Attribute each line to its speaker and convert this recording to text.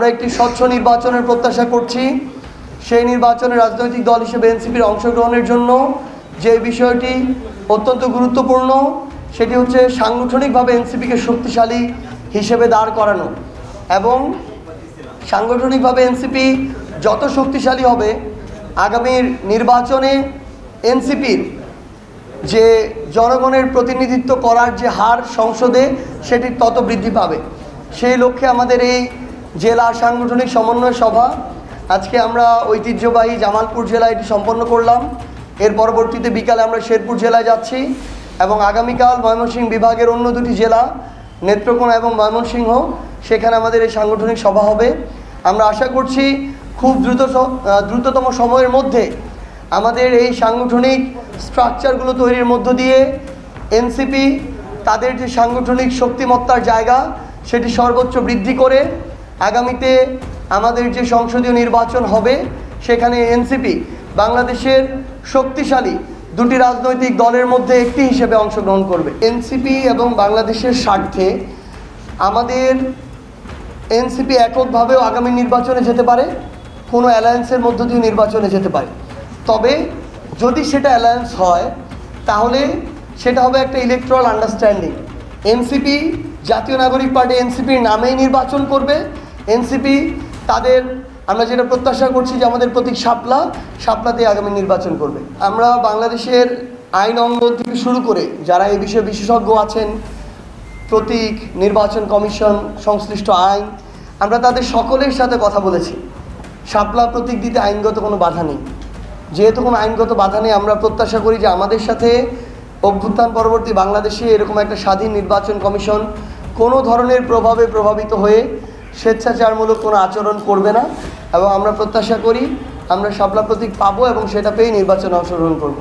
Speaker 1: আমরা একটি স্বচ্ছ নির্বাচনের প্রত্যাশা করছি। সেই নির্বাচনে রাজনৈতিক দল হিসেবে এনসিপির অংশগ্রহণের জন্য যে বিষয়টি অত্যন্ত গুরুত্বপূর্ণ সেটি হচ্ছে সাংগঠনিকভাবে এনসিপিকে শক্তিশালী হিসেবে দাঁড় করানো, এবং সাংগঠনিকভাবে এনসিপি যত শক্তিশালী হবে আগামীর নির্বাচনে এনসিপির যে জনগণের প্রতিনিধিত্ব করার যে হার সংসদে সেটি তত বৃদ্ধি পাবে। সেই লক্ষ্যে আমাদের এই জেলা সাংগঠনিক সমন্বয় সভা আজকে আমরা ঐতিহ্যবাহী জামালপুর জেলায় এটি সম্পন্ন করলাম। এর পরবর্তীতে বিকালে আমরা শেরপুর জেলায় যাচ্ছি এবং আগামীকাল ময়মনসিংহ বিভাগের অন্য দুটি জেলা নেত্রকোনা এবং ময়মনসিংহ, সেখানে আমাদের এই সাংগঠনিক সভা হবে। আমরা আশা করছি খুব দ্রুততম সময়ের মধ্যে আমাদের এই সাংগঠনিক স্ট্রাকচারগুলো তৈরির মধ্য দিয়ে এনসিপি তাদের যে সাংগঠনিক শক্তিমত্তার জায়গা সেটি সর্বোচ্চ বৃদ্ধি করে আগামীতে আমাদের যে সংসদীয় নির্বাচন হবে সেখানে এনসিপি বাংলাদেশের শক্তিশালী দুটি রাজনৈতিক দলের মধ্যে একটি হিসেবে অংশগ্রহণ করবে। এনসিপি এবং বাংলাদেশের স্বার্থে আমাদের এনসিপি এককভাবেও আগামী নির্বাচনে যেতে পারে, কোনো অ্যালায়েন্সের মধ্য দিয়ে নির্বাচনে যেতে পারে। তবে যদি সেটা অ্যালায়েন্স হয় তাহলে সেটা হবে একটা ইলেকট্রাল আন্ডারস্ট্যান্ডিং। এনসিপি জাতীয় নাগরিক পার্টি এনসিপির নামেই নির্বাচন করবে। এনসিপি তাদের, আমরা যেটা প্রত্যাশা করছি যে আমাদের প্রতীক শাপলাতে আগামী নির্বাচন করবে। আমরা বাংলাদেশের আইন অঙ্গন থেকে শুরু করে যারা এই বিষয়ে বিশেষজ্ঞ আছেন, প্রতীক, নির্বাচন কমিশন, সংশ্লিষ্ট আইন, আমরা তাদের সকলের সাথে কথা বলেছি। শাপলা প্রতীক দিতে আইনগত কোনো বাধা নেই। যেহেতু কোনো আইনগত বাধা নেই, আমরা প্রত্যাশা করি যে আমাদের সাথে অভ্যুত্থান পরবর্তী বাংলাদেশে এরকম একটা স্বাধীন নির্বাচন কমিশন কোনো ধরনের প্রভাবে প্রভাবিত হয়ে স্বেচ্ছাচারমূলক কোনো আচরণ করবে না, এবং আমরা প্রত্যাশা করি আমরা শাপলা প্রতীক পাবো এবং সেটা পেয়ে নির্বাচনে অংশগ্রহণ করব।